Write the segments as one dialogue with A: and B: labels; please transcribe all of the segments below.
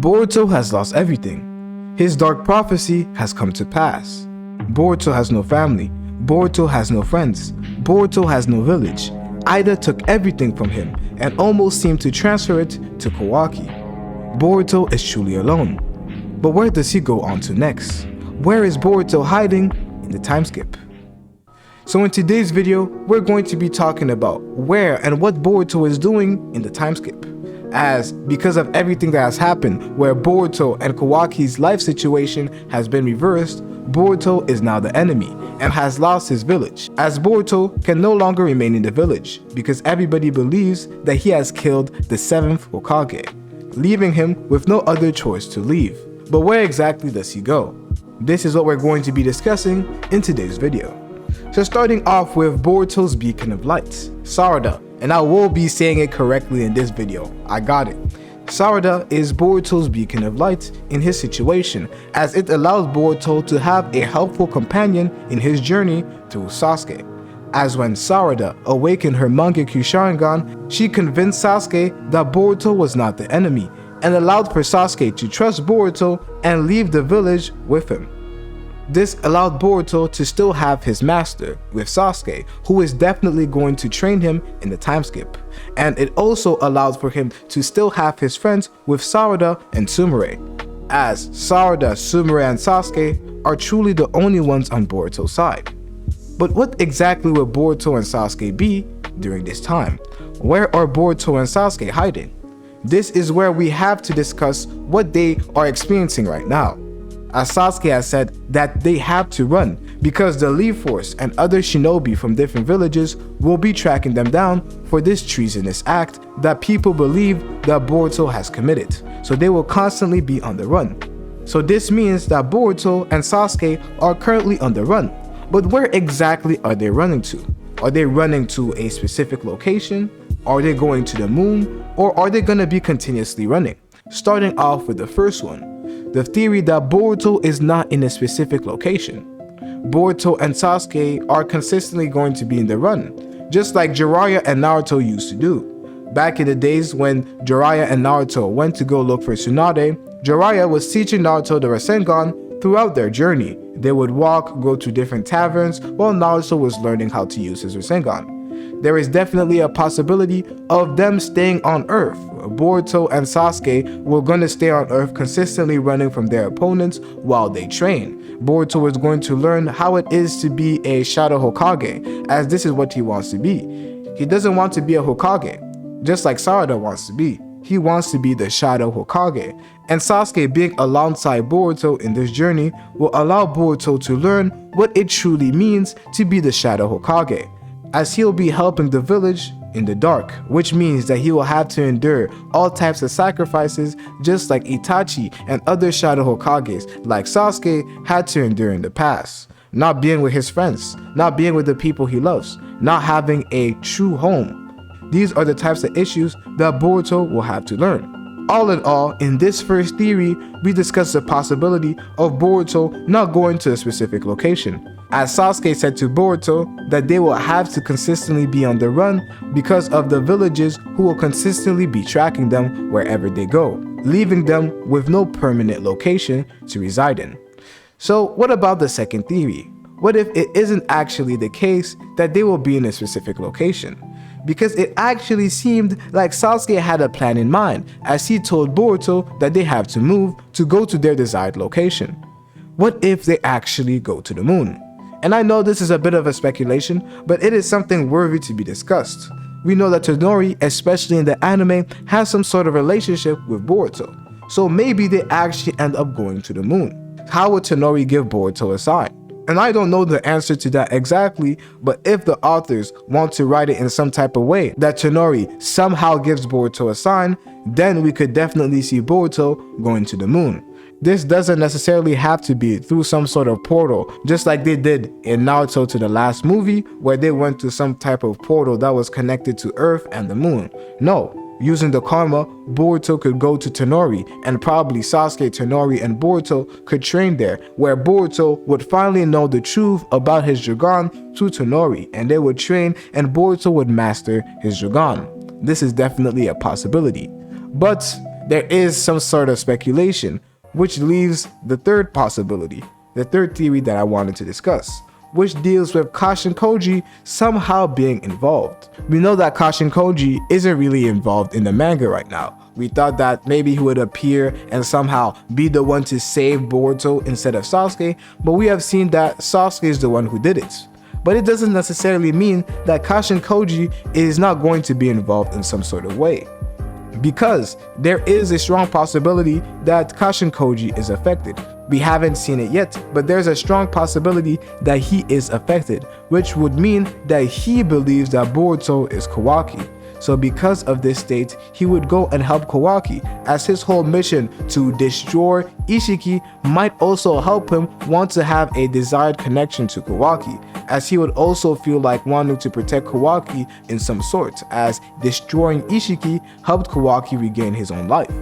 A: Boruto has lost everything. His dark prophecy has come to pass. Boruto has no family. Boruto has no friends. Boruto has no village. Ida took everything from him and almost seemed to transfer it to Kawaki. Boruto is truly alone. But where does he go on to next? Where is Boruto hiding in the time skip? So in today's video, we're going to be talking about where and what Boruto is doing in the time skip. As because of everything that has happened, where Boruto and Kawaki's life situation has been reversed, Boruto is now the enemy and has lost his village, as Boruto can no longer remain in the village because everybody believes that he has killed the 7th Hokage, leaving him with no other choice to leave. But where exactly does he go? This is what we're going to be discussing in today's video. So starting off with Boruto's beacon of light, Sarada, and I will be saying it correctly in this video, I got it. Sarada is Boruto's beacon of light in his situation, as it allows Boruto to have a helpful companion in his journey through Sasuke. As when Sarada awakened her Mangekyo Sharingan, she convinced Sasuke that Boruto was not the enemy, and allowed for Sasuke to trust Boruto and leave the village with him. This allowed Boruto to still have his master with Sasuke, who is definitely going to train him in the time skip. And it also allowed for him to still have his friends with Sarada and Sumire, as Sarada, Sumire, and Sasuke are truly the only ones on Boruto's side. But what exactly will Boruto and Sasuke be during this time? Where are Boruto and Sasuke hiding? This is where we have to discuss what they are experiencing right now, as Sasuke has said that they have to run because the Leaf Force and other shinobi from different villages will be tracking them down for this treasonous act that people believe that Boruto has committed, so they will constantly be on the run. So this means that Boruto and Sasuke are currently on the run, but where exactly are they running to? Are they running to a specific location? Are they going to the moon? Or are they going to be continuously running? Starting off with the first one, the theory that Boruto is not in a specific location. Boruto and Sasuke are consistently going to be in the run, just like Jiraiya and Naruto used to do. Back in the days when Jiraiya and Naruto went to go look for Tsunade, Jiraiya was teaching Naruto the Rasengan throughout their journey. They would walk, go to different taverns, while Naruto was learning how to use his Rasengan. There is definitely a possibility of them staying on Earth. Boruto and Sasuke were going to stay on Earth consistently running from their opponents while they train. Boruto was going to learn how it is to be a Shadow Hokage, as this is what he wants to be. He doesn't want to be a Hokage, just like Sarada wants to be. He wants to be the Shadow Hokage. And Sasuke being alongside Boruto in this journey will allow Boruto to learn what it truly means to be the Shadow Hokage, as he'll be helping the village in the dark, which means that he will have to endure all types of sacrifices just like Itachi and other Shadow Hokages like Sasuke had to endure in the past. Not being with his friends, not being with the people he loves, not having a true home. These are the types of issues that Boruto will have to learn. All in all, in this first theory, we discuss the possibility of Boruto not going to a specific location, as Sasuke said to Boruto that they will have to consistently be on the run because of the villages who will consistently be tracking them wherever they go, leaving them with no permanent location to reside in. So what about the second theory? What if it isn't actually the case that they will be in a specific location? Because it actually seemed like Sasuke had a plan in mind, as he told Boruto that they have to move to go to their desired location. What if they actually go to the moon? And I know this is a bit of a speculation, but it is something worthy to be discussed. We know that Tonori, especially in the anime, has some sort of relationship with Boruto, so maybe they actually end up going to the moon. How would Tonori give Boruto a sign? And I don't know the answer to that exactly, but if the authors want to write it in some type of way that Tonori somehow gives Boruto a sign, then we could definitely see Boruto going to the moon. This doesn't necessarily have to be through some sort of portal, just like they did in Naruto to the last movie, where they went to some type of portal that was connected to Earth and the moon. No. Using the karma, Boruto could go to Tonori, and probably Sasuke, Tonori, and Boruto could train there, where Boruto would finally know the truth about his Sharingan to Tonori, and they would train and Boruto would master his Sharingan. This is definitely a possibility. But there is some sort of speculation, which leaves the third possibility, the third theory that I wanted to discuss, which deals with Kashin Koji somehow being involved. We know that Kashin Koji isn't really involved in the manga right now. We thought that maybe he would appear and somehow be the one to save Boruto instead of Sasuke, but we have seen that Sasuke is the one who did it. But it doesn't necessarily mean that Kashin Koji is not going to be involved in some sort of way, because there is a strong possibility that Kashin Koji is affected. We haven't seen it yet, but there's a strong possibility that he is affected, which would mean that he believes that Boruto is Kawaki. So because of this state, he would go and help Kawaki, as his whole mission to destroy Ishiki might also help him want to have a desired connection to Kawaki, as he would also feel like wanting to protect Kawaki in some sort, as destroying Ishiki helped Kawaki regain his own life.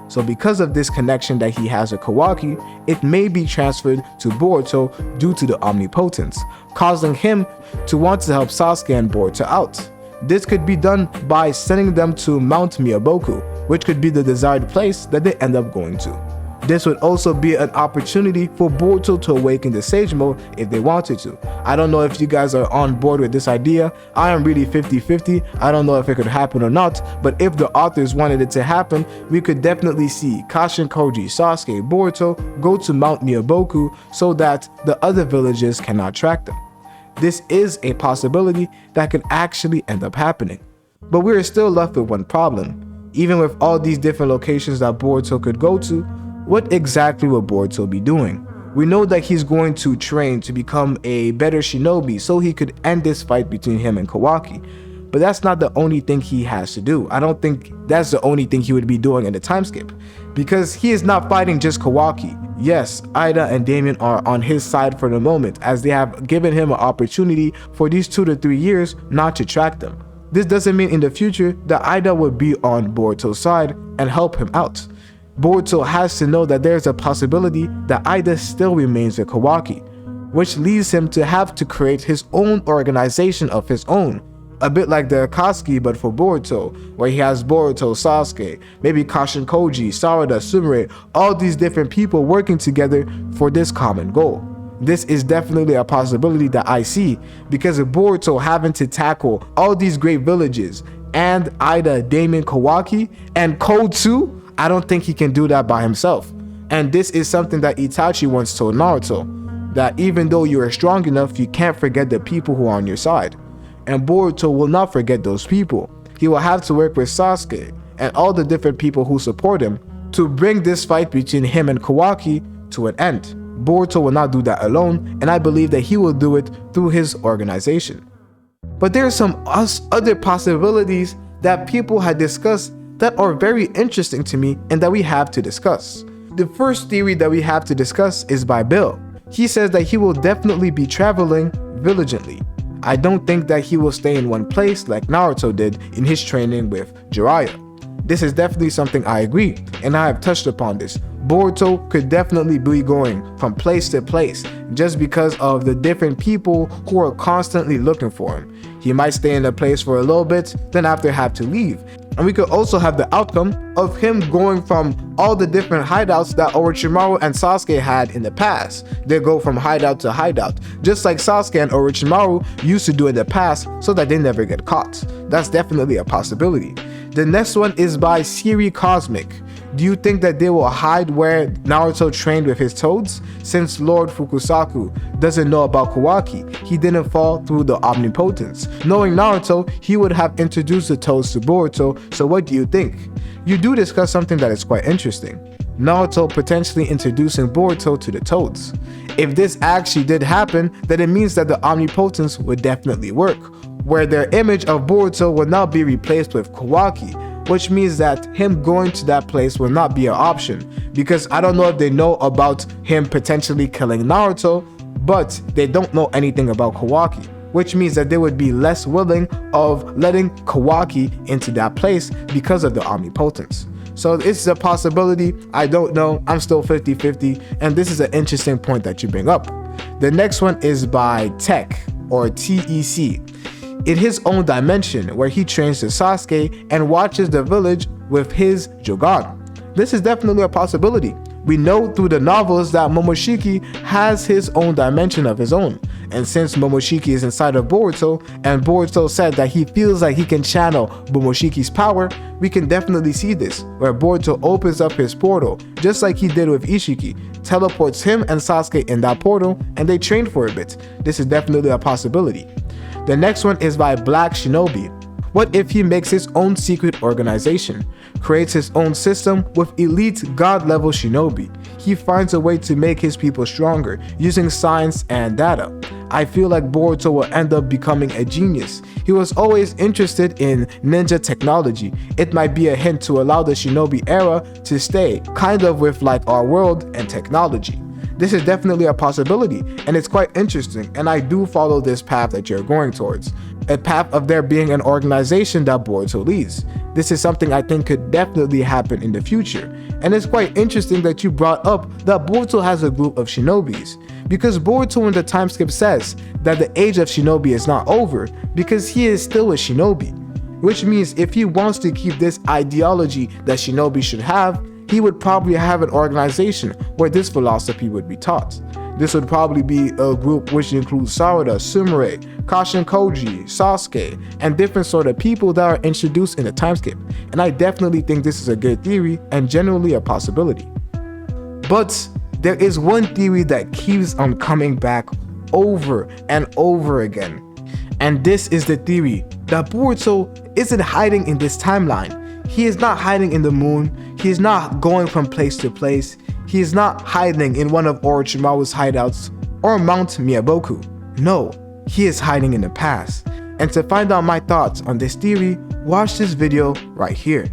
A: So because of this connection that he has with Kawaki, it may be transferred to Boruto due to the omnipotence, causing him to want to help Sasuke and Boruto out. This could be done by sending them to Mount Miyaboku, which could be the desired place that they end up going to. This would also be an opportunity for Boruto to awaken the Sage Mode if they wanted to. I don't know if you guys are on board with this idea. I am really 50-50. I don't know if it could happen or not, but if the authors wanted it to happen, we could definitely see Kashin Koji, Sasuke, Boruto go to Mount Miyaboku so that the other villages cannot track them. This is a possibility that could actually end up happening. But we are still left with one problem. Even with all these different locations that Boruto could go to, what exactly will Boruto be doing? We know that he's going to train to become a better shinobi so he could end this fight between him and Kawaki. But that's not the only thing he has to do. I don't think that's the only thing he would be doing in the time skip, because he is not fighting just Kawaki. Yes, Ida and Damien are on his side for the moment, as they have given him an opportunity for these 2 to 3 years not to track them. This doesn't mean in the future that Ida will be on Boruto's side and help him out. Boruto has to know that there's a possibility that Ida still remains with Kawaki, which leads him to have to create his own organization of his own. A bit like the Akatsuki, but for Boruto, where he has Boruto, Sasuke, maybe Kashin Koji, Sarada, Sumire, all these different people working together for this common goal. This is definitely a possibility that I see, because of Boruto having to tackle all these great villages, and Ida, Damien, Kawaki, and Code too, I don't think he can do that by himself. And this is something that Itachi once told Naruto, that even though you are strong enough, you can't forget the people who are on your side. And Boruto will not forget those people. He will have to work with Sasuke and all the different people who support him to bring this fight between him and Kawaki to an end. Boruto will not do that alone, and I believe that he will do it through his organization. But there are some other possibilities that people had discussed that are very interesting to me and that we have to discuss. The first theory that we have to discuss is by Bill. He says that he will definitely be traveling valiantly. I don't think that he will stay in one place like Naruto did in his training with Jiraiya. This is definitely something I agree, and I have touched upon this. Boruto could definitely be going from place to place just because of the different people who are constantly looking for him. He might stay in a place for a little bit, then after have to leave. And we could also have the outcome of him going from all the different hideouts that Orochimaru and Sasuke had in the past. They go from hideout to hideout, just like Sasuke and Orochimaru used to do in the past, so that they never get caught. That's definitely a possibility. The next one is by Siri Cosmic. Do you think that they will hide where Naruto trained with his toads? Since Lord Fukusaku doesn't know about Kawaki, he didn't fall through the omnipotence. Knowing Naruto, he would have introduced the toads to Boruto, so what do you think? You do discuss something that is quite interesting. Naruto potentially introducing Boruto to the toads. If this actually did happen, then it means that the omnipotence would definitely work, where their image of Boruto will now be replaced with Kawaki, which means that him going to that place will not be an option, because I don't know if they know about him potentially killing Naruto, but they don't know anything about Kawaki, which means that they would be less willing of letting Kawaki into that place because of the omnipotence. So it's a possibility. I don't know. I'm still 50-50, and this is an interesting point that you bring up. The next one is by Tech, or TEC. In his own dimension, where he trains the Sasuke and watches the village with his Jogan. This is definitely a possibility. We know through the novels that Momoshiki has his own dimension of his own. And since Momoshiki is inside of Boruto, and Boruto said that he feels like he can channel Momoshiki's power, we can definitely see this, where Boruto opens up his portal, just like he did with Ishiki, teleports him and Sasuke in that portal, and they train for a bit. This is definitely a possibility. The next one is by Black Shinobi. What if he makes his own secret organization, creates his own system with elite god-level shinobi? He finds a way to make his people stronger using science and data. I feel like Boruto will end up becoming a genius. He was always interested in ninja technology. It might be a hint to allow the shinobi era to stay, kind of with like our world and technology. This is definitely a possibility, and it's quite interesting, and I do follow this path that you're going towards. A path of there being an organization that Boruto leads. This is something I think could definitely happen in the future. And it's quite interesting that you brought up that Boruto has a group of shinobis, because Boruto in the time skip says that the age of shinobi is not over because he is still a shinobi. Which means if he wants to keep this ideology that shinobi should have, he would probably have an organization where this philosophy would be taught. This would probably be a group which includes Sarada, Sumire, Kashin Koji, Sasuke, and different sort of people that are introduced in the time skip. And I definitely think this is a good theory and generally a possibility. But there is one theory that keeps on coming back over and over again. And this is the theory that Boruto isn't hiding in this timeline. He is not hiding in the moon. He is not going from place to place. He is not hiding in one of Orochimaru's hideouts or Mount Miyaboku. No, he is hiding in the past. And to find out my thoughts on this theory, watch this video right here.